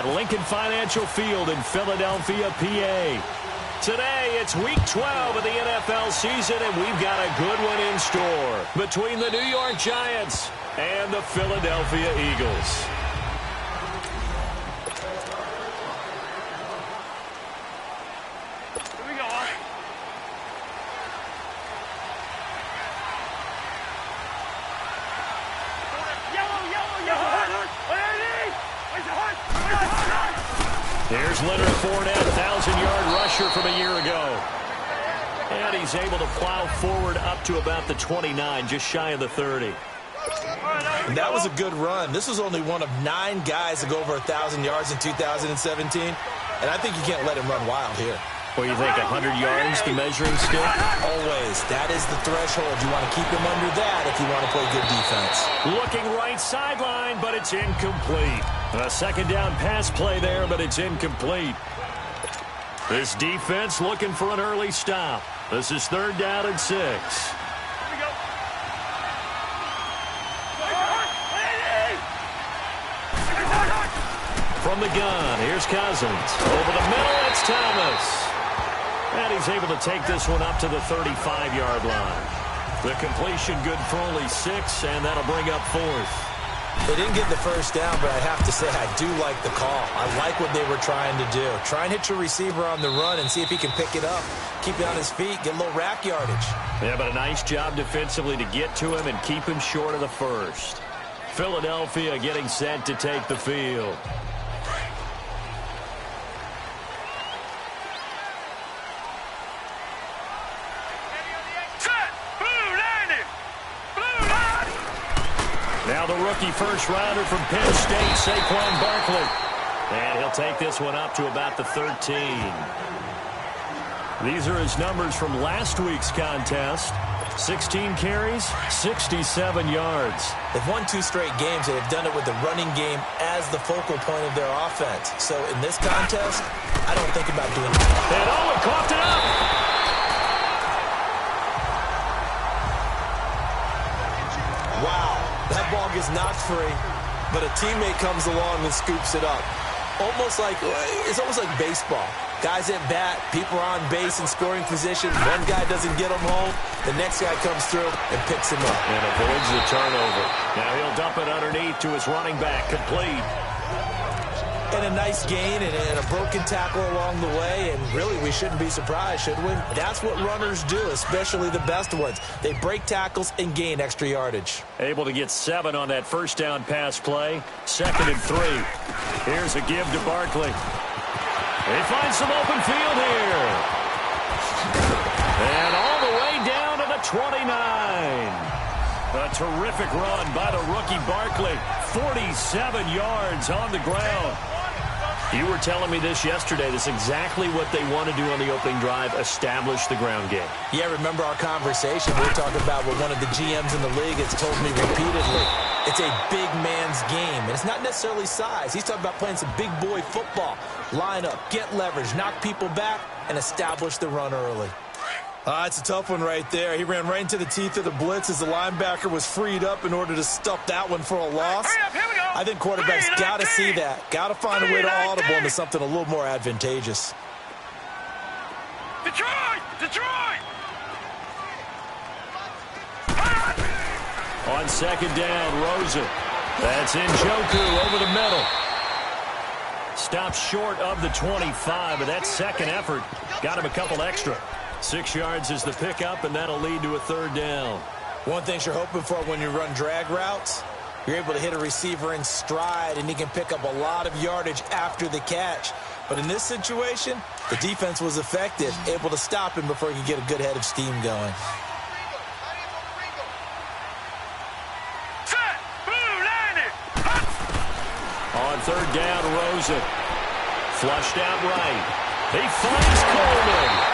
at Lincoln Financial Field in Philadelphia, PA. Today, it's Week 12 of the NFL season, and we've got a good one in store between the New York Giants and the Philadelphia Eagles. Here's Leonard Fournette, 1,000-yard rusher from a year ago. And he's able to plow forward up to about the 29, just shy of the 30. And that was a good run. This was only one of 9 guys to go over 1,000 yards in 2017. And I think you can't let him run wild here. Well, you think 100 yards, the measuring stick? Always. That is the threshold. You want to keep him under that if you want to play good defense. Looking right sideline, but it's incomplete. A second down pass play there, but it's incomplete. This defense looking for an early stop. This is 3rd down and 6. From the gun, here's Cousins. Over the middle, it's Thomas. And he's able to take this one up to the 35-yard line. The completion good for only 6, and that'll bring up 4th. They didn't get the first down, but I have to say I do like the call. I like what they were trying to do. Try and hit your receiver on the run and see if he can pick it up. Keep it on his feet, get a little rack yardage. Yeah, but a nice job defensively to get to him and keep him short of the first. Philadelphia getting set to take the field. Now the rookie first-rounder from Penn State, Saquon Barkley. And he'll take this one up to about the 13. These are his numbers from last week's contest. 16 carries, 67 yards. They've won 2 straight games, and they've done it with the running game as the focal point of their offense. So in this contest, I don't think about doing it. And Owen coughed it up. Wow. That ball gets knocked free, but a teammate comes along and scoops it up. It's almost like baseball. Guys at bat, people are on base in scoring position. One guy doesn't get him home. The next guy comes through and picks him up. And avoids the turnover. Now he'll dump it underneath to his running back. Complete. And a nice gain and a broken tackle along the way. And really, we shouldn't be surprised, should we? That's what runners do, especially the best ones. They break tackles and gain extra yardage. Able to get 7 on that first down pass play. 2nd and 3. Here's a give to Barkley. He finds some open field here. And all the way down to the 29. A terrific run by the rookie Barkley. 47 yards on the ground. You were telling me this yesterday. This is exactly what they want to do on the opening drive, establish the ground game. Yeah, remember our conversation. We were talking about what one of the GMs in the league has told me repeatedly. It's a big man's game, and it's not necessarily size. He's talking about playing some big boy football. Line up, get leverage, knock people back, and establish the run early. It's a tough one right there. He ran right into the teeth of the blitz as the linebacker was freed up in order to stuff that one for a loss. Hurry up, here we go. I think quarterbacks got to see that. Got to find a way to audible into something a little more advantageous. Detroit! Detroit! On 2nd down, Rosen. That's Njoku over the middle. Stops short of the 25, but that second effort got him a couple extra. 6 yards is the pickup, and that'll lead to a 3rd down. One thing you're hoping for when you run drag routes, you're able to hit a receiver in stride, and he can pick up a lot of yardage after the catch. But in this situation, the defense was effective, able to stop him before he could get a good head of steam going. Set! Blue, landed! On 3rd down, Rosen. Flushed out right. He finds Coleman.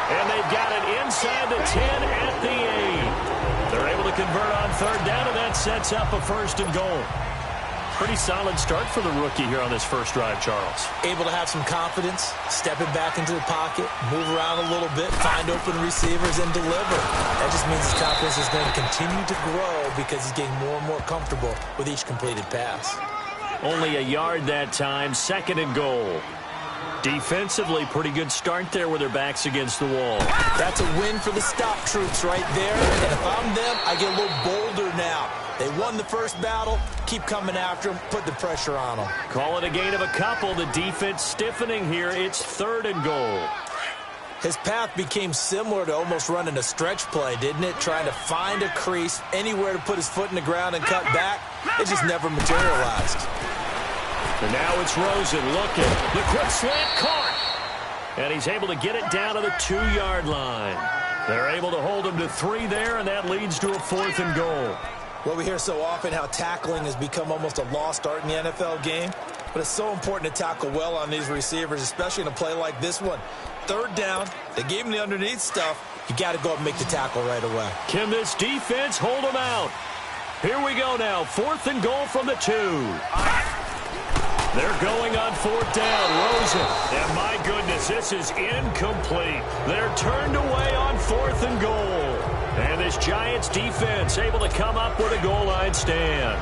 And they've got it inside the 10 at the 8. They're able to convert on 3rd down, and that sets up a 1st and goal. Pretty solid start for the rookie here on this first drive, Charles. Able to have some confidence, stepping back into the pocket, move around a little bit, find open receivers, and deliver. That just means his confidence is going to continue to grow because he's getting more and more comfortable with each completed pass. Only a yard that time, 2nd and goal. Defensively, pretty good start there with their backs against the wall. That's a win for the stop troops right there. And if I'm them, I get a little bolder now. They won the first battle. Keep coming after them. Put the pressure on them. Call it a gain of a couple. The defense stiffening here. It's 3rd and goal. His path became similar to almost running a stretch play, didn't it? Trying to find a crease, anywhere to put his foot in the ground and cut back. It just never materialized. And now it's Rosen looking. The quick slant caught. And he's able to get it down to the 2-yard line. They're able to hold him to 3 there, and that leads to a 4th and goal. Well, we hear so often how tackling has become almost a lost art in the NFL game. But it's so important to tackle well on these receivers, especially in a play like this one. 3rd down, they gave him the underneath stuff. You got to go up and make the tackle right away. Can this defense hold him out? Here we go now, 4th and goal from the 2. They're going on 4th down. Rosen. And my goodness, this is incomplete. They're turned away on 4th and goal. And this Giants defense able to come up with a goal line stand.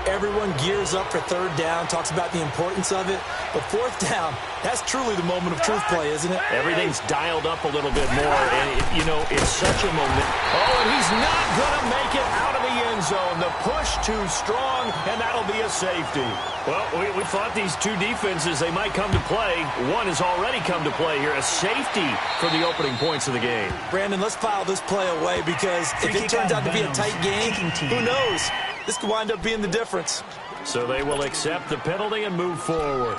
Everyone gears up for 3rd down, talks about the importance of it. But 4th down, that's truly the moment of truth play, isn't it? Everything's dialed up a little bit more. And, it's such a moment. Oh, and he's not going to make it out of the end zone. The push too strong, and that'll be a safety. Well, we thought these two defenses, they might come to play. One has already come to play here. A safety for the opening points of the game. Brandon, let's file this play away because if it turns out to be a tight game, who knows? This could wind up being the difference. So they will accept the penalty and move forward.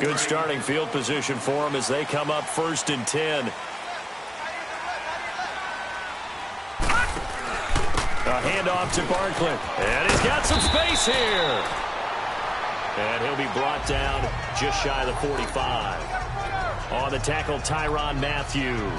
Good starting field position for them as they come up 1st and 10. A handoff to Barkley. And he's got some space here. And he'll be brought down just shy of the 45. On the tackle, Tyrann Mathieu.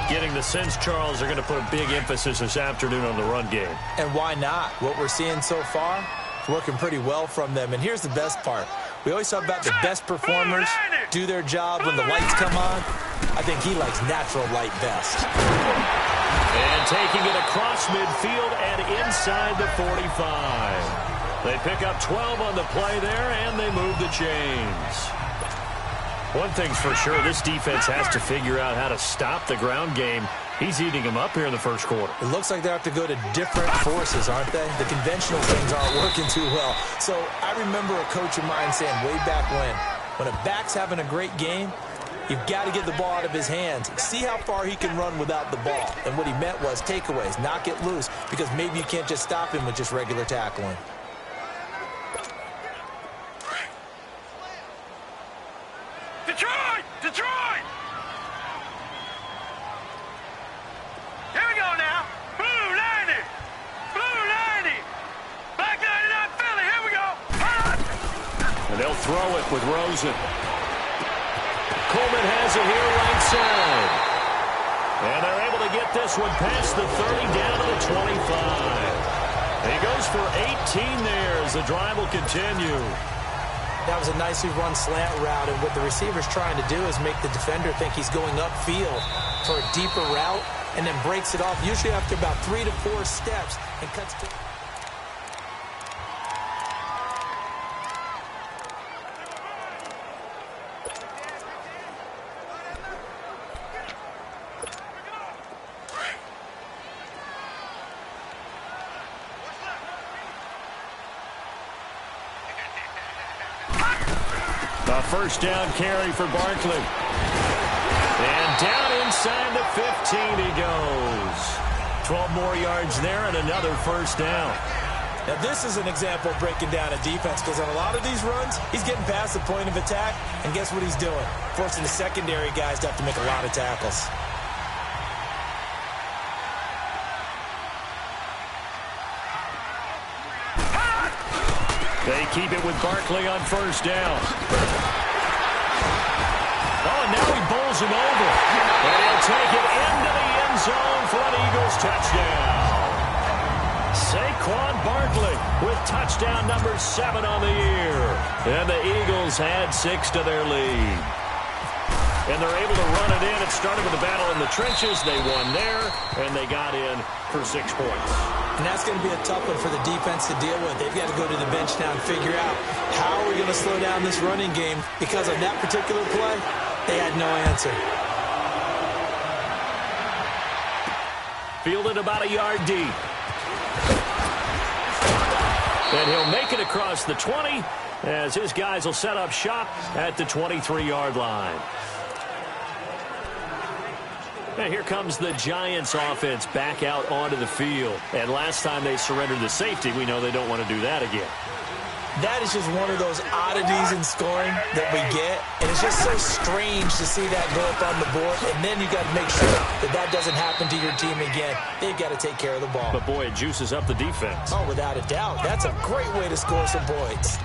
Getting the sense, Charles, are going to put a big emphasis this afternoon on the run game. And why not? What we're seeing so far, working pretty well from them. And here's the best part. We always talk about the best performers do their job when the lights come on. I think he likes natural light best. And taking it across midfield and inside the 45. They pick up 12 on the play there, and they move the chains. One thing's for sure, this defense has to figure out how to stop the ground game. He's eating them up here in the first quarter. It looks like they have to go to different forces, aren't they? The conventional things aren't working too well. So I remember a coach of mine saying way back when a back's having a great game, you've got to get the ball out of his hands. See how far he can run without the ball. And what he meant was takeaways, knock it loose, because maybe you can't just stop him with just regular tackling. Detroit! Detroit! Here we go now. Blue 90! Blue 90! Black 99 Philly, here we go! And they'll throw it with Rosen. Coleman has it here right side. And they're able to get this one past the 30 down to the 25. He goes for 18 there as the drive will continue. That was a nicely run slant route, and what the receiver's trying to do is make the defender think he's going upfield for a deeper route and then breaks it off, usually after about 3 to 4 steps, and cuts to... A first down carry for Barkley. And down inside the 15 he goes. 12 more yards there and another first down. Now this is an example of breaking down a defense, because on a lot of these runs, he's getting past the point of attack, and guess what he's doing? Forcing the secondary guys to have to make a lot of tackles. They keep it with Barkley on first down. Oh, and now he bowls him over. And he'll take it into the end zone for an Eagles touchdown. Saquon Barkley with touchdown number 7 on the year. And the Eagles add 6 to their lead. and they're able to run it in. It started with a battle in the trenches. They won there, and they got in for 6 points. And that's going to be a tough one for the defense to deal with. They've got to go to the bench now and figure out how are we going to slow down this running game, because on that particular play, they had no answer. Fielded about a yard deep. And he'll make it across the 20 as his guys will set up shop at the 23-yard line. And here comes the Giants offense back out onto the field. And last time they surrendered the safety, we know they don't want to do that again. That is just one of those oddities in scoring that we get. And it's just so strange to see that go up on the board. And then you got to make sure that that doesn't happen to your team again. They've got to take care of the ball. But, boy, it juices up the defense. Oh, without a doubt. That's a great way to score some points.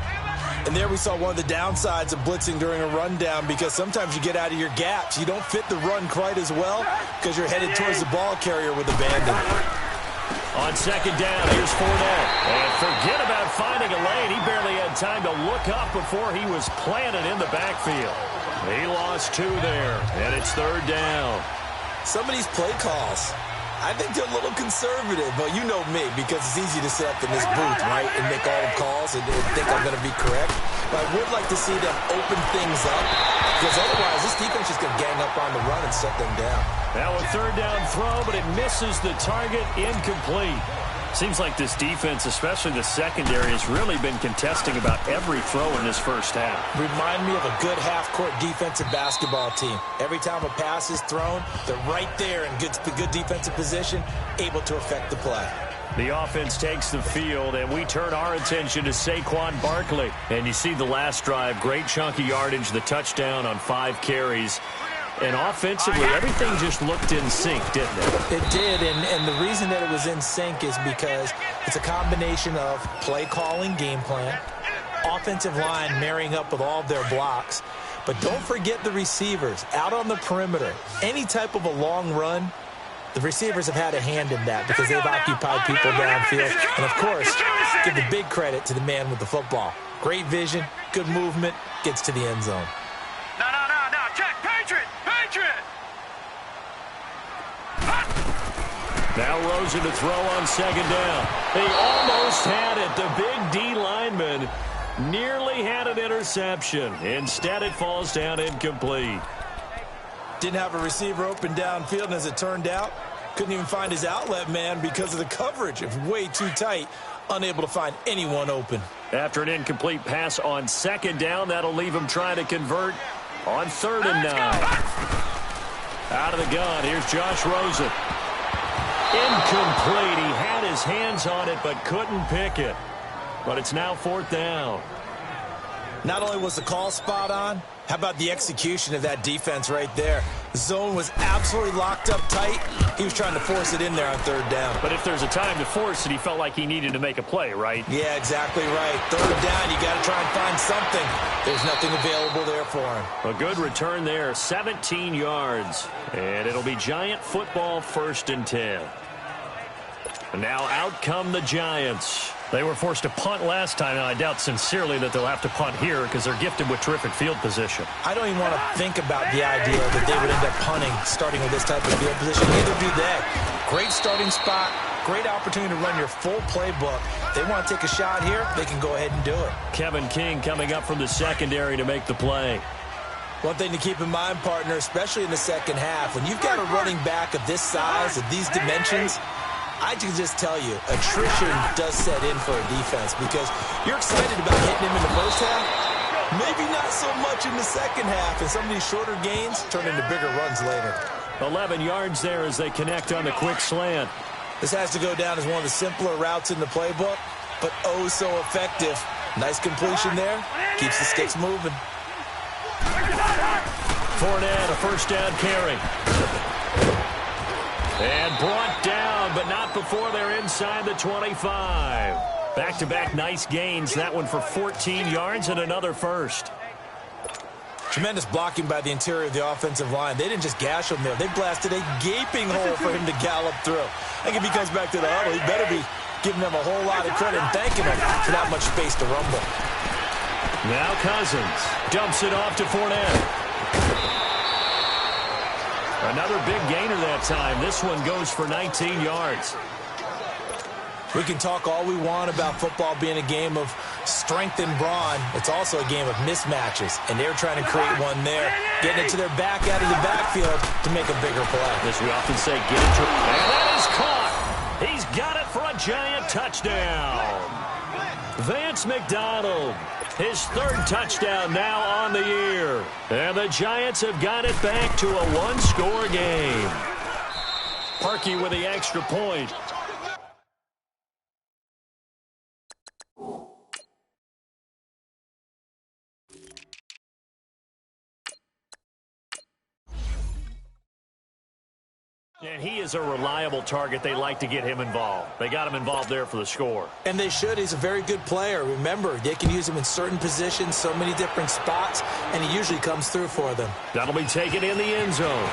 And there we saw one of the downsides of blitzing during a rundown, because sometimes you get out of your gaps. You don't fit the run quite as well because you're headed towards the ball carrier with abandon. On second down, here's Fournette. And forget about finding a lane. He barely had time to look up before he was planted in the backfield. He lost 2 there, and it's third down. Some of these play calls, I think they're a little conservative, but you know me, because it's easy to sit up in this booth, right, and make all the calls and think I'm going to be correct. But I would like to see them open things up, because otherwise this defense is going to gang up on the run and shut them down. Now a third down throw, but it misses the target, incomplete. Seems like this defense, especially the secondary, has really been contesting about every throw in this first half. Remind me of a good half-court defensive basketball team. Every time a pass is thrown, they're right there in good defensive position, able to affect the play. The offense takes the field, and we turn our attention to Saquon Barkley. And you see the last drive, great chunky yardage, the touchdown on 5 carries. And offensively, everything just looked in sync, didn't it? It did, and the reason that it was in sync is because it's a combination of play calling, game plan, offensive line marrying up with all of their blocks. But don't forget the receivers out on the perimeter. Any type of a long run, the receivers have had a hand in that because they've occupied people downfield. And, of course, give the big credit to the man with the football. Great vision, good movement, gets to the end zone. No. Check. Patriot. Now Rosen to throw on second down. He almost had it. The big D lineman nearly had an interception. Instead, it falls down incomplete. Didn't have a receiver open downfield, and as it turned out, couldn't even find his outlet man because of the coverage. It was way too tight, unable to find anyone open. After an incomplete pass on second down, that'll leave him trying to convert on 3rd and 9. Out of the gun, here's Josh Rosen. Incomplete. He had his hands on it but couldn't pick it. But it's now 4th down. Not only was the call spot on, how about the execution of that defense right there? The zone was absolutely locked up tight. He was trying to force it in there on 3rd down. But if there's a time to force it, he felt like he needed to make a play, right? Yeah, exactly right. 3rd down, you got to try and find something. There's nothing available there for him. A good return there, 17 yards. And it'll be Giant football, 1st and 10. And now out come the Giants. They were forced to punt last time, and I doubt sincerely that they'll have to punt here because they're gifted with terrific field position. I don't even want to think about the idea that they would end up punting starting with this type of field position. Neither do they. Great starting spot, great opportunity to run your full playbook. They want to take a shot here, they can go ahead and do it. Kevin King coming up from the secondary to make the play. One thing to keep in mind, partner, especially in the second half, when you've got a running back of this size, of these dimensions, I can just tell you, attrition does set in for a defense because you're excited about hitting him in the first half, maybe not so much in the second half, and some of these shorter gains turn into bigger runs later. 11 yards there as they connect on the quick slant. This has to go down as one of the simpler routes in the playbook, but oh so effective. Nice completion there, keeps the sticks moving. Fournette, a 1st down carry. And brought down, but not before they're inside the 25. Back-to-back nice gains. That one for 14 yards and another 1st. Tremendous blocking by the interior of the offensive line. They didn't just gash him there. They blasted a gaping hole for him to gallop through. I think if he comes back to the huddle, he better be giving them a whole lot of credit and thanking them for that much space to rumble. Now Cousins dumps it off to Fournette. Another big gainer that time. This one goes for 19 yards. We can talk all we want about football being a game of strength and brawn. It's also a game of mismatches, and they're trying to create one there, getting it to their back out of the backfield to make a bigger play. As we often say, get it to... And that is caught. He's got it for a giant touchdown. Vance McDonald, his third touchdown now on the year. And the Giants have got it back to a one-score game. Parkey with the extra point. And he is a reliable target. They like to get him involved. They got him involved there for the score. And they should. He's a very good player. Remember, they can use him in certain positions, so many different spots, and he usually comes through for them. That'll be taken in the end zone.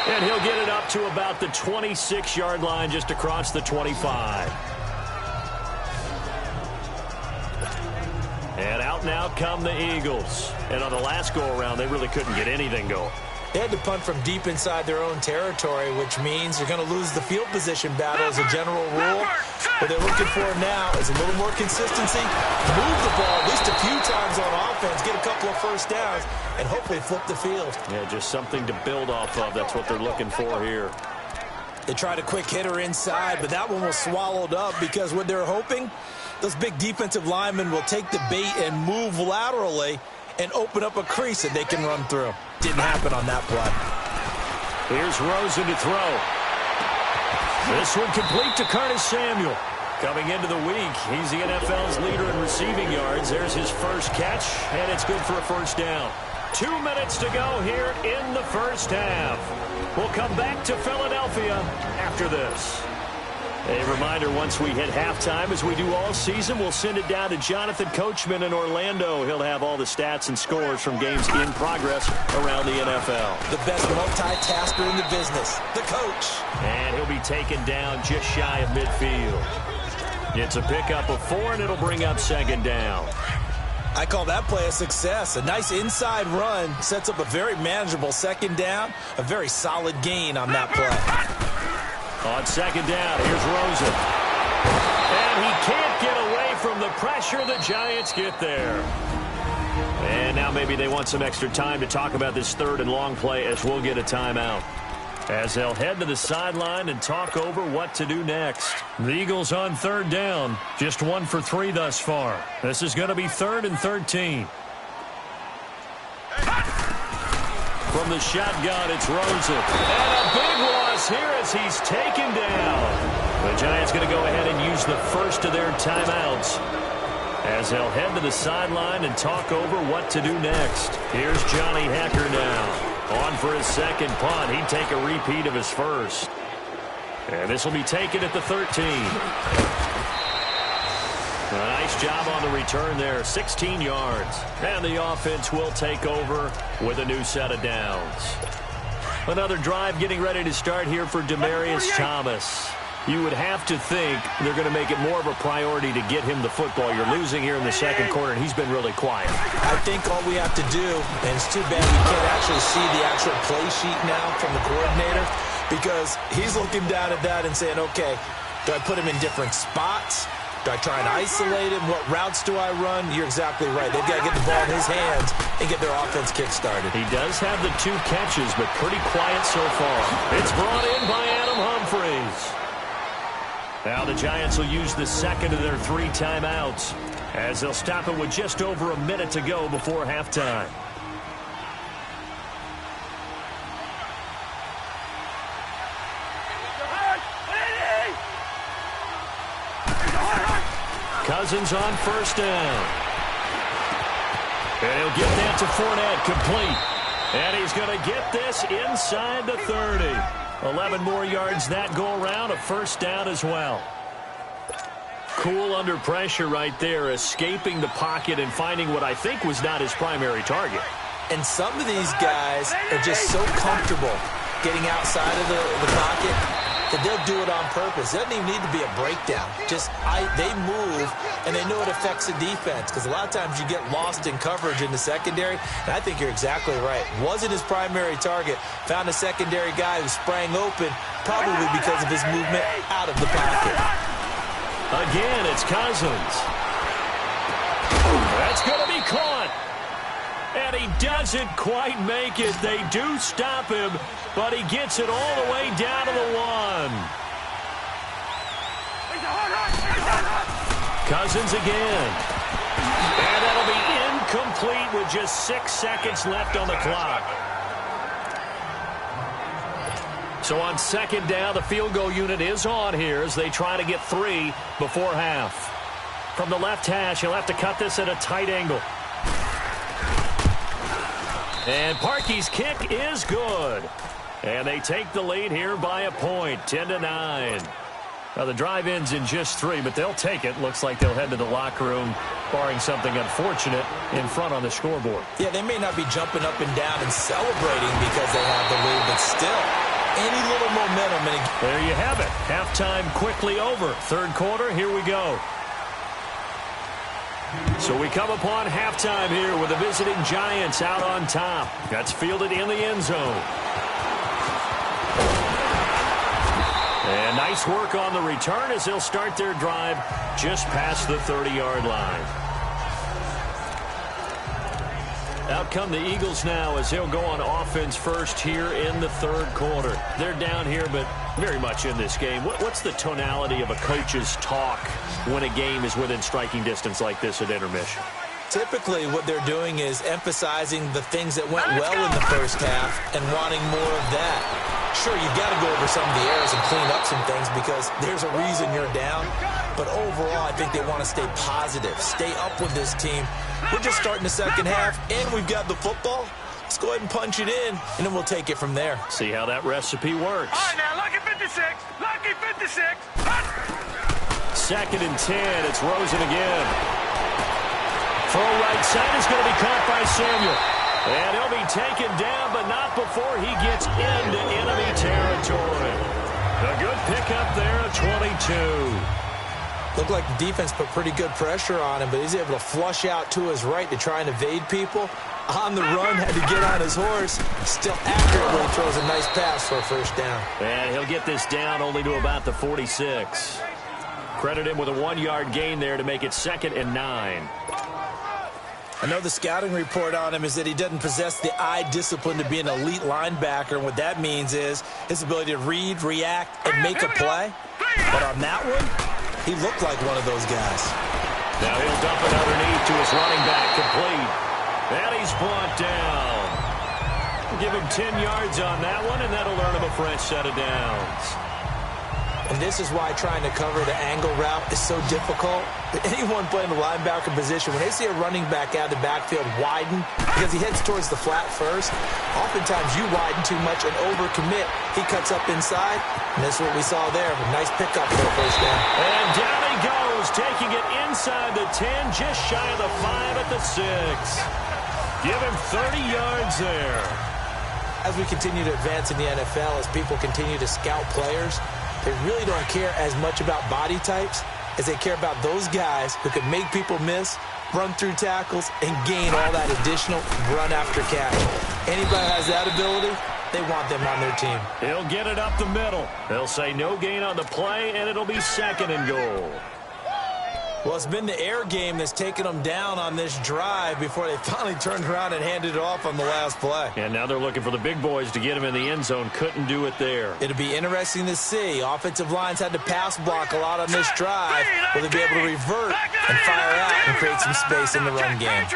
And he'll get it up to about the 26-yard line, just across the 25. And out and out come the Eagles. And on the last go-around, they really couldn't get anything going. They had to punt from deep inside their own territory, which means you're going to lose the field position battle as a general rule. What they're looking for now is a little more consistency, move the ball at least a few times on offense, get a couple of first downs, and hopefully flip the field. Yeah, just something to build off of. That's what they're looking for here. They tried a quick hitter inside, but that one was swallowed up because what they're hoping, those big defensive linemen will take the bait and move laterally and open up a crease that they can run through. Didn't happen on that play. Here's Rosen to throw. This one complete to Curtis Samuel. Coming into the week, he's the NFL's leader in receiving yards. There's his first catch, and it's good for a first down. 2 minutes to go here in the first half. We'll come back to Philadelphia after this. A reminder, once we hit halftime, as we do all season, we'll send it down to Jonathan Coachman in Orlando. He'll have all the stats and scores from games in progress around the NFL. The best multitasker in the business, the coach. And he'll be taken down just shy of midfield. It's a pickup of 4, and it'll bring up second down. I call that play a success. A nice inside run sets up a very manageable second down, a very solid gain on that play. On second down, here's Rosen. And he can't get away from the pressure. The Giants get there. And now maybe they want some extra time to talk about this third and long play as we'll get a timeout. As they'll head to the sideline and talk over what to do next. The Eagles on third down. Just 1 for 3 thus far. This is going to be 3rd and 13. From the shotgun, it's Rosen. And a big loss here as he's taken down. The Giants going to go ahead and use the first of their timeouts as they'll head to the sideline and talk over what to do next. Here's Johnny Hecker now. On for his second punt. He'd take a repeat of his first. And this will be taken at the 13. A nice job on the return there, 16 yards. And the offense will take over with a new set of downs. Another drive getting ready to start here for Demaryius Thomas. You would have to think they're going to make it more of a priority to get him the football. You're losing here in the second quarter, and he's been really quiet. I think all we have to do, and it's too bad we can't actually see the actual play sheet now from the coordinator, because he's looking down at that and saying, okay, do I put him in different spots? Do I try and isolate him? What routes do I run? You're exactly right. They've got to get the ball in his hands and get their offense kick-started. He does have the 2 catches, but pretty quiet so far. It's brought in by Adam Humphries. Now the Giants will use the second of their 3 timeouts as they'll stop it with just over a minute to go before halftime. Cousins on first down. And he'll get that to Fournette, complete. And he's going to get this inside the 30. 11 more yards that go around, a first down as well. Cool under pressure right there, escaping the pocket and finding what I think was not his primary target. And some of these guys are just so comfortable getting outside of the pocket. that they'll do it on purpose. It doesn't even need to be a breakdown. Just they move, and they know it affects the defense, because a lot of times you get lost in coverage in the secondary, and I think you're exactly right. Wasn't his primary target. Found a secondary guy who sprang open, probably because of his movement out of the pocket. Again, it's Cousins. That's going to be caught. And he doesn't quite make it. They do stop him, but he gets it all the way down to the 1. Cousins again. And that'll be incomplete with just 6 seconds left on the clock. So on second down, the field goal unit is on here as they try to get 3 before half. From the left hash, he'll have to cut this at a tight angle. And Parkey's kick is good. And they take the lead here by a point, 10-9. Now, the drive ends in just 3, but they'll take it. Looks like they'll head to the locker room, barring something unfortunate, in front on the scoreboard. Yeah, they may not be jumping up and down and celebrating because they have the lead, but still, any little momentum. There you have it. Halftime quickly over. Third quarter, here we go. So we come upon halftime here with the visiting Giants out on top. That's fielded in the end zone. And nice work on the return as they'll start their drive just past the 30-yard line. Out come the Eagles now as they'll go on offense first here in the third quarter. They're down here, but very much in this game. What's the tonality of a coach's talk when a game is within striking distance like this at intermission? Typically, what they're doing is emphasizing the things that went well in the first half and wanting more of that. Sure, you've got to go over some of the errors and clean up some things because there's a reason you're down. But overall, I think they want to stay positive, stay up with this team. We're just starting the second half, and we've got the football. Let's go ahead and punch it in, and then we'll take it from there. See how that recipe works. All right, now, lucky 56. Lucky 56. Second and 10. It's Rosen again. Throw right side is going to be caught by Samuel. And he'll be taken down, but not before he gets into enemy territory. A good pickup there at 22. Looked like the defense put pretty good pressure on him, but he's able to flush out to his right to try and evade people. On the run, had to get on his horse. Still accurately throws a nice pass for a first down. And he'll get this down only to about the 46. Credit him with a 1-yard gain there to make it 2nd and 9. I know the scouting report on him is that he doesn't possess the eye discipline to be an elite linebacker, and what that means is his ability to read, react, and make a play. But on that one, he looked like one of those guys. Now he'll dump it underneath to his running back, complete. And he's brought down. Give him 10 yards on that one, and that'll earn him a fresh set of downs. And this is why trying to cover the angle route is so difficult. Anyone playing the linebacker position, when they see a running back out of the backfield widen, because he heads towards the flat first, oftentimes you widen too much and overcommit. He cuts up inside, and that's what we saw there. A nice pickup for the first down. And down he goes, taking it inside the 10, just shy of the 5 at the 6. Give him 30 yards there. As we continue to advance in the NFL, as people continue to scout players, they really don't care as much about body types as they care about those guys who can make people miss, run through tackles, and gain all that additional run after catch. Anybody has that ability, they want them on their team. He'll get it up the middle. They'll say no gain on the play, and it'll be 2nd and goal. Well, it's been the air game that's taken them down on this drive before they finally turned around and handed it off on the last play. And now they're looking for the big boys to get him in the end zone. Couldn't do it there. It'll be interesting to see. Offensive lines had to pass block a lot on this drive. Will they be able to revert and fire out and create some space in the run game?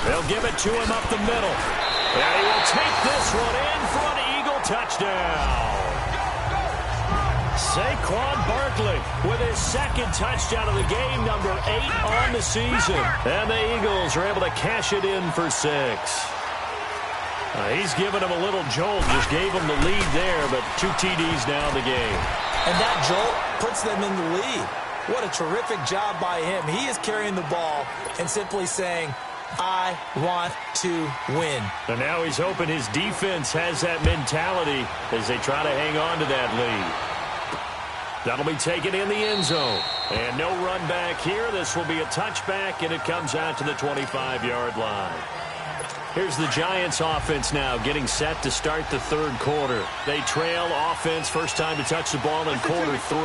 They'll give it to him up the middle. And he will take this one in for an Eagle touchdown. Saquon Barkley with his 2nd touchdown of the game, number 8 on the season. And the Eagles are able to cash it in for 6. He's given him a little jolt, just gave him the lead there, but 2 TDs now in the game. And that jolt puts them in the lead. What a terrific job by him. He is carrying the ball and simply saying, I want to win. And now he's hoping his defense has that mentality as they try to hang on to that lead. That'll be taken in the end zone. And no run back here. This will be a touchback, and it comes out to the 25-yard line. Here's the Giants offense now getting set to start the third quarter. They trail offense, first time to touch the ball in quarter 3,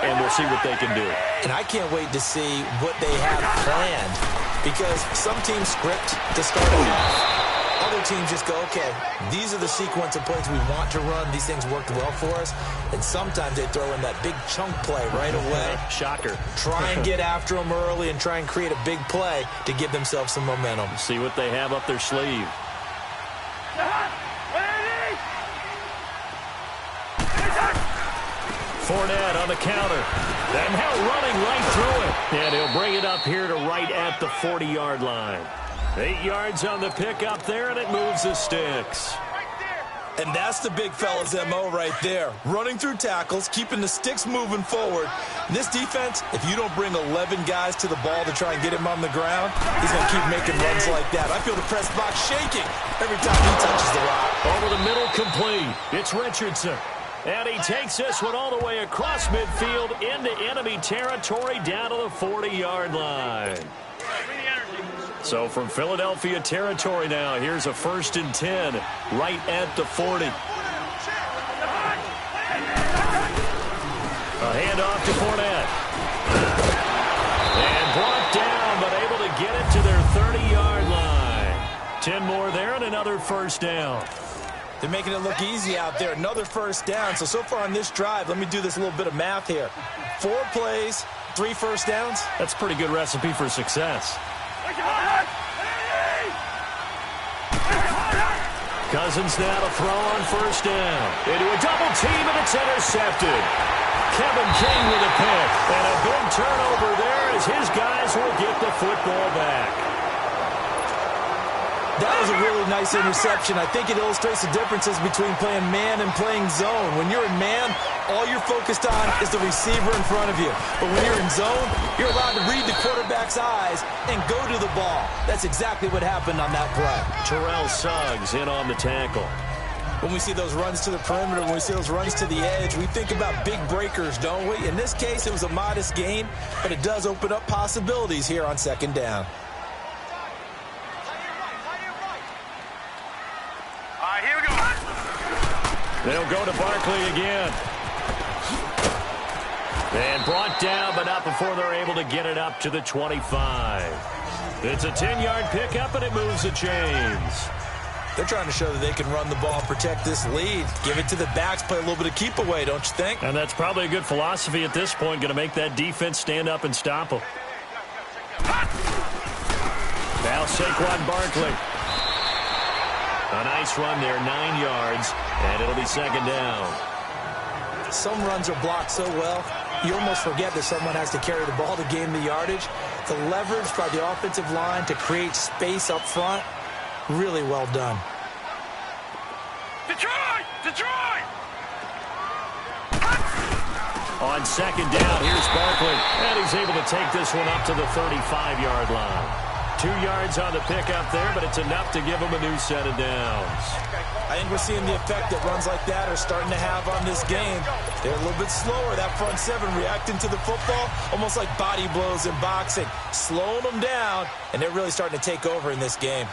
and we'll see what they can do. And I can't wait to see what they have planned, because some teams script to start off. Other teams just go, okay, these are the sequence of plays we want to run. These things worked well for us. And sometimes they throw in that big chunk play right away. Shocker. Try and get after them early and try and create a big play to give themselves some momentum. See what they have up their sleeve. Fournette on the counter. And now running right through it. And he'll bring it up here to right at the 40-yard line. 8 yards on the pickup there, and it moves the sticks. And that's the big fella's MO right there. Running through tackles, keeping the sticks moving forward. And this defense, if you don't bring 11 guys to the ball to try and get him on the ground, he's going to keep making runs like that. I feel the press box shaking every time he touches the rock. Over the middle, complete. It's Richardson. And he takes this one all the way across midfield into enemy territory down to the 40-yard line. So from Philadelphia territory now, here's a 1st and 10 right at the 40. A handoff to Fournette. And brought down, but able to get it to their 30-yard line. 10 more there and another first down. They're making it look easy out there. Another first down. So far on this drive, let me do this little bit of math here. 4 plays, 3 first downs. That's a pretty good recipe for success. Cousins now to throw on first down. Into a double team, and it's intercepted. Kevin King with a pick. And a big turnover there as his guys will get the football back. That was a really nice interception. I think it illustrates the differences between playing man and playing zone. When you're in man, all you're focused on is the receiver in front of you. But when you're in zone, you're allowed to read the quarterback's eyes and go to the ball. That's exactly what happened on that play. Terrell Suggs in on the tackle. When we see those runs to the perimeter, when we see those runs to the edge, we think about big breakers, don't we? In this case, it was a modest gain, but it does open up possibilities here on second down. Here we go. They'll go to Barkley again. And brought down, but not before they're able to get it up to the 25. It's a 10-yard pickup, and it moves the chains. They're trying to show that they can run the ball and protect this lead. Give it to the backs, play a little bit of keep away, don't you think? And that's probably a good philosophy at this point, going to make that defense stand up and stop them. Now Saquon Barkley. A nice run there, 9 yards, and it'll be second down. Some runs are blocked so well, you almost forget that someone has to carry the ball to gain the yardage. The leverage by the offensive line to create space up front, really well done. Detroit! Detroit! On second down, here's Barkley, and he's able to take this one up to the 35-yard line. 2 yards on the pickup there, but it's enough to give him a new set of downs. I think we're seeing the effect that runs like that are starting to have on this game. They're a little bit slower, that front seven, reacting to the football, almost like body blows in boxing, slowing them down, and they're really starting to take over in this game.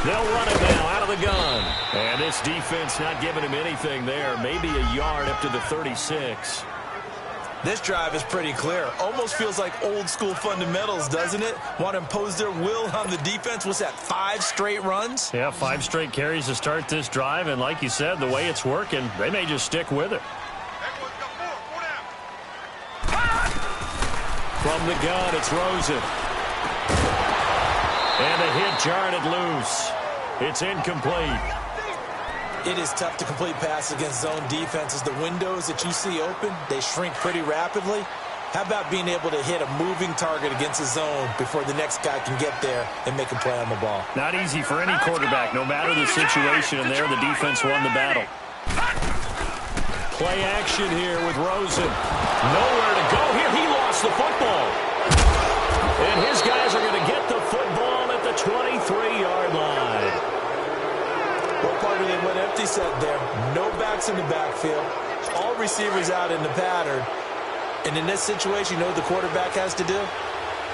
They'll run it now out of the gun. And this defense not giving him anything there, maybe a yard up to the 36. This drive is pretty clear. Almost feels like old school fundamentals, doesn't it? Want to impose their will on the defense. What's that, 5 straight runs? Yeah, 5 straight carries to start this drive. And like you said, the way it's working, they may just stick with it. From the gun, it's Rosen. And the hit jarred it loose. It's incomplete. It is tough to complete passes against zone defenses. The windows that you see open, they shrink pretty rapidly. How about being able to hit a moving target against a zone before the next guy can get there and make a play on the ball? Not easy for any quarterback, no matter the situation, and there the defense won the battle. Play action here with Rosen. Nowhere to go here. He lost the football. And his guys are going to get the set there. No backs in the backfield. All receivers out in the pattern. And in this situation, you know what the quarterback has to do?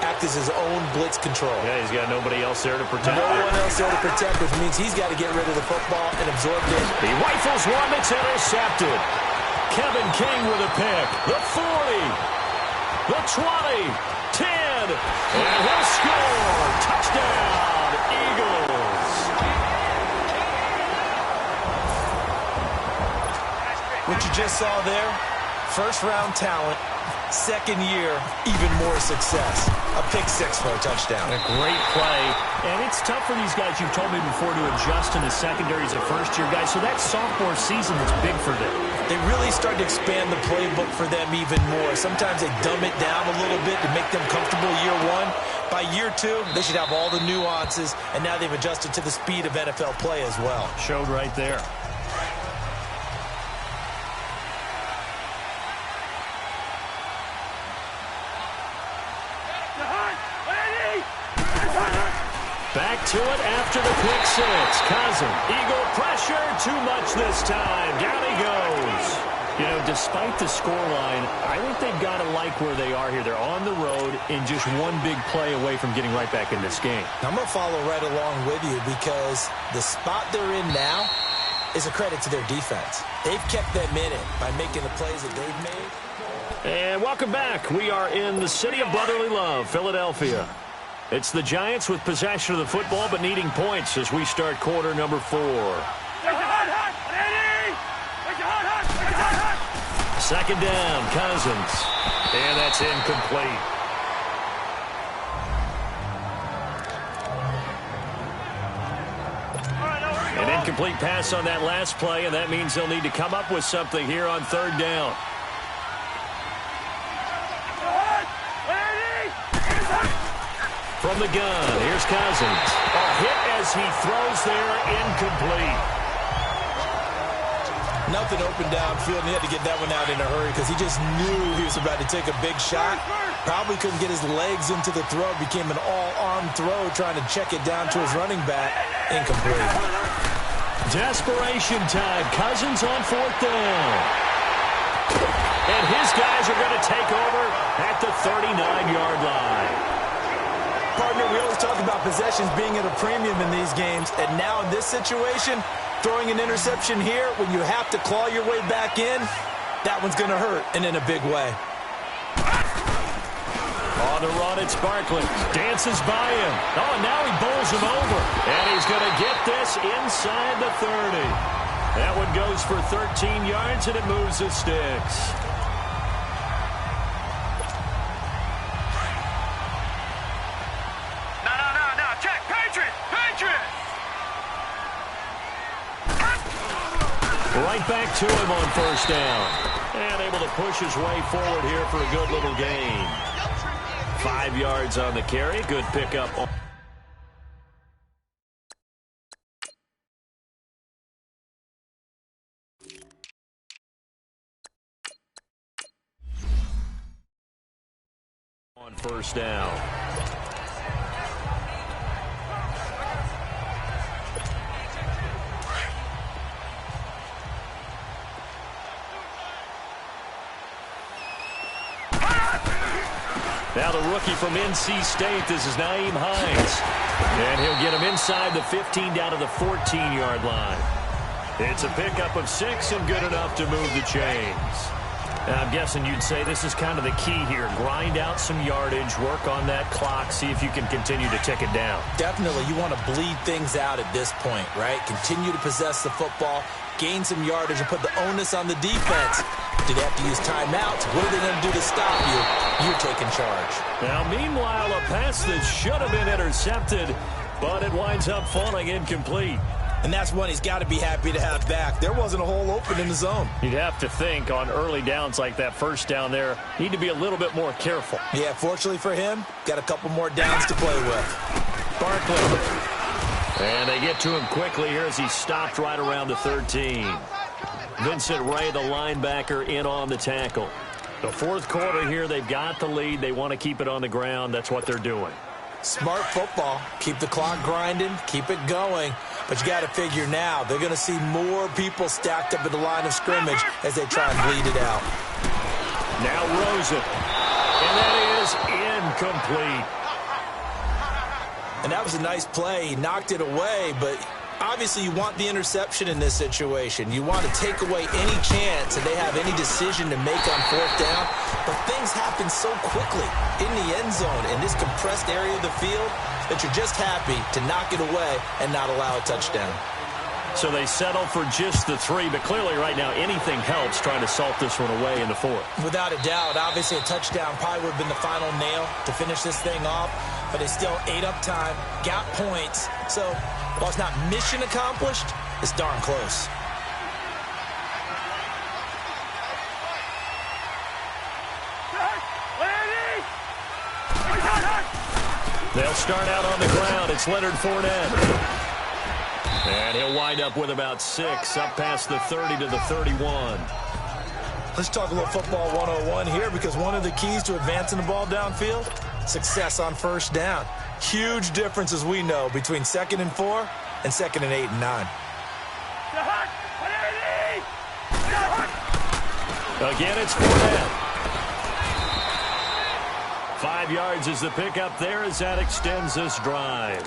Act as his own blitz control. Yeah, he's got nobody else there to protect. No one else there to protect, which means he's got to get rid of the football and absorb it. He rifles one that's intercepted. Kevin King with a pick. The 40. The 20. 10. And he'll score. Touchdown, Eagles. What you just saw there, first-round talent. Second year, even more success. A pick six for a touchdown. A great play. And it's tough for these guys, you've told me before, to adjust in the secondary as a first-year guy. So that sophomore season is big for them. They really start to expand the playbook for them even more. Sometimes they dumb it down a little bit to make them comfortable year one. By year two, they should have all the nuances, and now they've adjusted to the speed of NFL play as well. Showed right there. Back to it after the pick six. Cousin, Eagle pressure, too much this time. Down he goes. You know, despite the scoreline, I think they've got to like where they are here. They're on the road and just one big play away from getting right back in this game. I'm going to follow right along with you because the spot they're in now is a credit to their defense. They've kept them in it by making the plays that they've made. And welcome back. We are in the city of brotherly love, Philadelphia. It's the Giants with possession of the football but needing points as we start quarter number 4. Second down, Cousins. And that's incomplete. An incomplete pass on that last play, and that means they'll need to come up with something here on third down. From the gun, here's Cousins. A hit as he throws there, incomplete. Nothing open downfield, and he had to get that one out in a hurry because he just knew he was about to take a big shot. Probably couldn't get his legs into the throw. Became an all-arm throw, trying to check it down to his running back. Incomplete. Desperation time. Cousins on fourth down. And his guys are going to take over at the 39-yard line. Partner, we always talk about possessions being at a premium in these games, and now in this situation, throwing an interception here when you have to claw your way back in, that one's going to hurt, and in a big way. On the run, it's Barkley. Dances by him. Oh, and now he bowls him over. And he's going to get this inside the 30. That one goes for 13 yards, and it moves the sticks. Right back to him on first down. And able to push his way forward here for a good little gain. 5 yards on the carry. Good pickup. On first down. Now the rookie from NC State, this is Nyheim Hines. And he'll get him inside the 15 down to the 14-yard line. It's a pickup of 6 and good enough to move the chains. Now I'm guessing you'd say this is kind of the key here. Grind out some yardage, work on that clock, see if you can continue to tick it down. Definitely. You want to bleed things out at this point, right? Continue to possess the football, gain some yardage, and put the onus on the defense. Do they have to use timeouts? What are they going to do to stop you? You're taking charge. Now, meanwhile, a pass that should have been intercepted, but it winds up falling incomplete. And that's one he's got to be happy to have back. There wasn't a hole open in the zone. You'd have to think on early downs like that first down there, need to be a little bit more careful. Yeah, fortunately for him, got a couple more downs to play with. Barkley. And they get to him quickly here as he stopped right around the 13. Vincent Ray, the linebacker, in on the tackle. The fourth quarter here, they've got the lead. They want to keep it on the ground. That's what they're doing. Smart football. Keep the clock grinding. Keep it going. But you got to figure now they're going to see more people stacked up at the line of scrimmage as they try and bleed it out. Now Rosen. And that is incomplete. And that was a nice play. He knocked it away, but obviously you want the interception in this situation. You want to take away any chance that they have any decision to make on fourth down. But things happen so quickly in the end zone in this compressed area of the field that you're just happy to knock it away and not allow a touchdown. So they settle for just the 3, but clearly right now anything helps trying to salt this one away in the 4th. Without a doubt, obviously a touchdown probably would have been the final nail to finish this thing off, but they still ate up time, got points. So while it's not mission accomplished, it's darn close. They'll start out on the ground. It's Leonard Fournette. And he'll wind up with about 6, up past the 30 to the 31. Let's talk a little football 101 here, because one of the keys to advancing the ball downfield, success on first down. Huge difference, as we know, between 2nd and 4 and 2nd and 8 and 9. Again, it's Fournette. 5 yards is the pickup there as that extends this drive.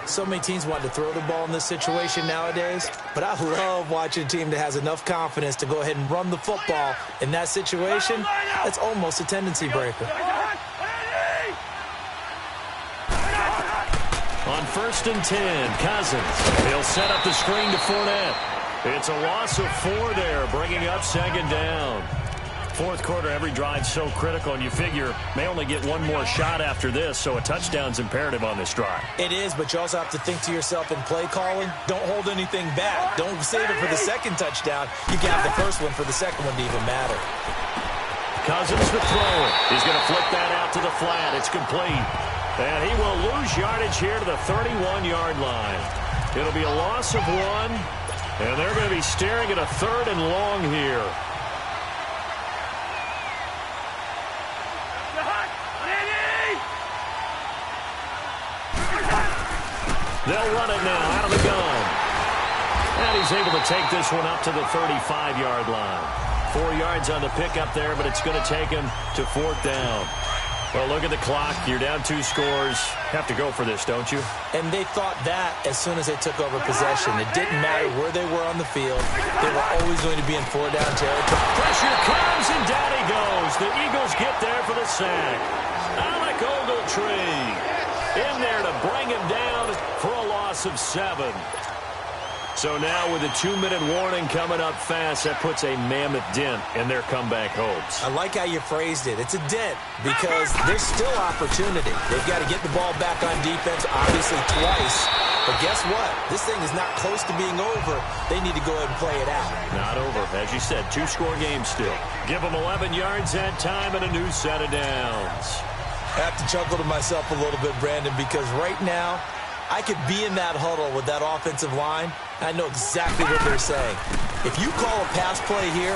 So many teams want to throw the ball in this situation nowadays, but I love watching a team that has enough confidence to go ahead and run the football in that situation. That's almost a tendency breaker. On 1st and 10, Cousins. He'll set up the screen to Fournette. It's a loss of 4 there, bringing up 2nd down. 4th quarter, every drive's so critical, and you figure may only get one more shot after this, so a touchdown's imperative on this drive. It is, but you also have to think to yourself in play calling, don't hold anything back. Don't save it for the 2nd touchdown. You can have the 1st one for the 2nd one to even matter. Cousins to throw it. He's going to flip that out to the flat. It's complete. And he will lose yardage here to the 31-yard line. It'll be a loss of 1, and they're going to be staring at a 3rd and long here. They'll run it now out of the gun. And he's able to take this one up to the 35-yard line. 4 yards on the pickup there, but it's going to take him to 4th down. Well, look at the clock. You're down 2 scores. Have to go for this, don't you? And they thought that as soon as they took over possession. It didn't matter where they were on the field. They were always going to be in 4-down territory. Pressure comes, and down he goes. The Eagles get there for the sack. Alec Ogletree in there to bring him down for a loss of 7. So now with a 2-minute warning coming up fast, that puts a mammoth dent in their comeback hopes. I like how you phrased it. It's a dent because there's still opportunity. They've got to get the ball back on defense, obviously twice. But guess what? This thing is not close to being over. They need to go ahead and play it out. Not over. As you said, 2-score game still. Give them 11 yards that time and a new set of downs. I have to chuckle to myself a little bit, Brandon, because right now I could be in that huddle with that offensive line. I know exactly what they're saying. If you call a pass play here,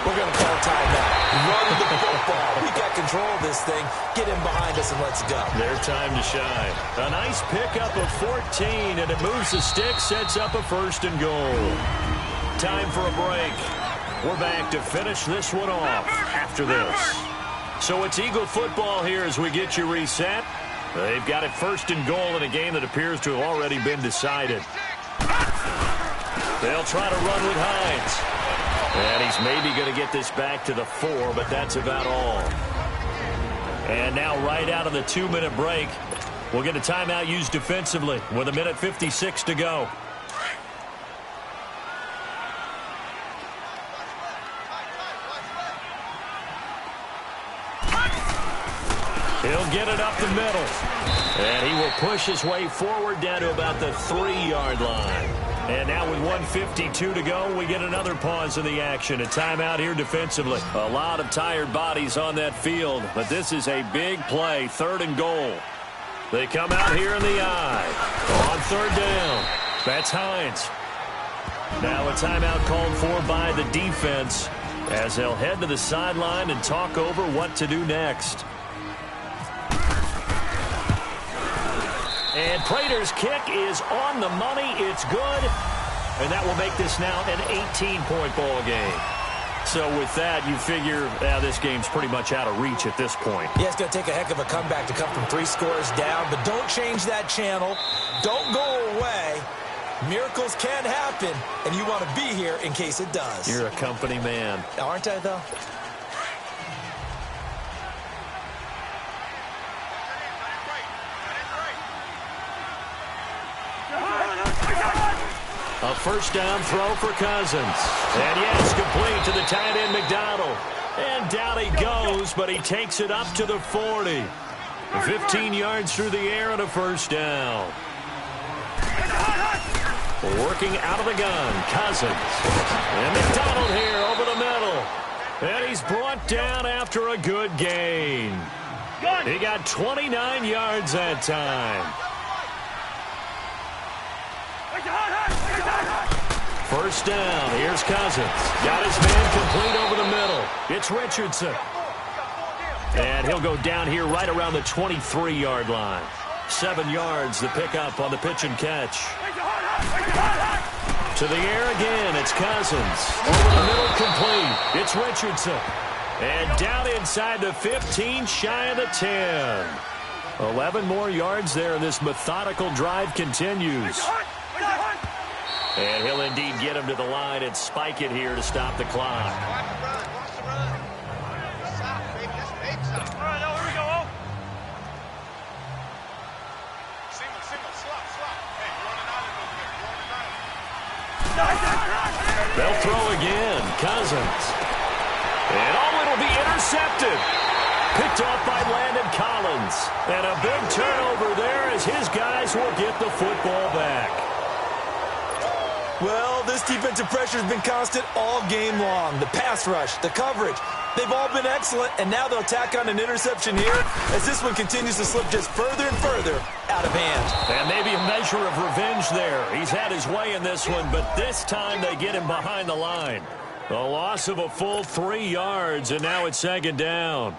we're going to call timeout. Run the football. We got control of this thing. Get in behind us and let's go. Their time to shine. A nice pickup of 14, and it moves the stick, sets up a 1st and goal. Time for a break. We're back to finish this one off after this. So it's Eagle football here as we get you reset. They've got it 1st and goal in a game that appears to have already been decided. They'll try to run with Hines. And he's maybe going to get this back to the 4, but that's about all. And now right out of the 2-minute break, we'll get a timeout used defensively with 1:56 to go. He'll get it up the middle. And he will push his way forward down to about the 3-yard line. And now with 1:52 to go, we get another pause in the action. A timeout here defensively. A lot of tired bodies on that field, but this is a big play, 3rd and goal. They come out here in the eye. On 3rd down. That's Hines. Now a timeout called for by the defense as they'll head to the sideline and talk over what to do next. And Prater's kick is on the money. It's good. And that will make this now an 18-point ball game. So with that, you figure this game's pretty much out of reach at this point. Yeah, it's going to take a heck of a comeback to come from 3 scores down, but don't change that channel. Don't go away. Miracles can happen, and you want to be here in case it does. You're a company man. Aren't I, though? A first down throw for Cousins. And yes, complete to the tight end McDonald. And down he goes, but he takes it up to the 40. 15 yards through the air and a first down. Working out of the gun, Cousins. And McDonald here over the middle. And he's brought down after a good gain. He got 29 yards that time. First down. Here's Cousins. Got his man complete over the middle. It's Richardson. And he'll go down here right around the 23-yard line. 7 yards the pickup on the pitch and catch. To the air again. It's Cousins. Over the middle, complete. It's Richardson. And down inside the 15, shy of the 10. 11 more yards there. This methodical drive continues. And he'll indeed get him to the line and spike it here to stop the clock. They'll throw again. Cousins. And it'll be intercepted. Picked off by Landon Collins. And a big turnover there as his guys will get the football back. Well, this defensive pressure has been constant all game long. The pass rush, the coverage, they've all been excellent, and now they'll tack on an interception here as this one continues to slip just further and further out of hand. And maybe a measure of revenge there. He's had his way in this one, but this time they get him behind the line. A loss of a full 3 yards, and now it's second down.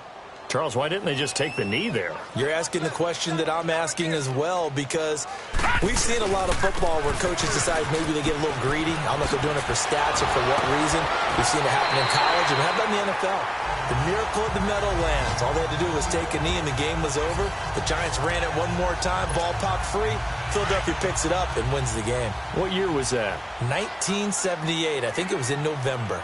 Charles, why didn't they just take the knee there? You're asking the question that I'm asking as well, because we've seen a lot of football where coaches decide maybe they get a little greedy. I don't know if they're doing it for stats or for what reason. We've seen it happen in college, and how about in the NFL? The miracle of the Meadowlands. All they had to do was take a knee, and the game was over. The Giants ran it one more time, ball popped free. Philadelphia picks it up and wins the game. What year was that? 1978. I think it was in November.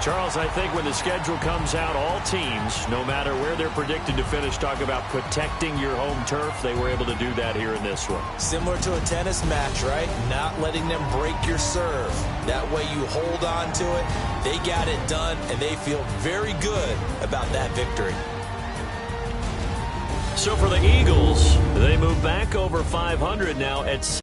Charles, I think when the schedule comes out, all teams, no matter where they're predicted to finish, talk about protecting your home turf. They were able to do that here in this one. Similar to a tennis match, right? Not letting them break your serve. That way you hold on to it. They got it done, and they feel very good about that victory. So for the Eagles, they move back over 500 now at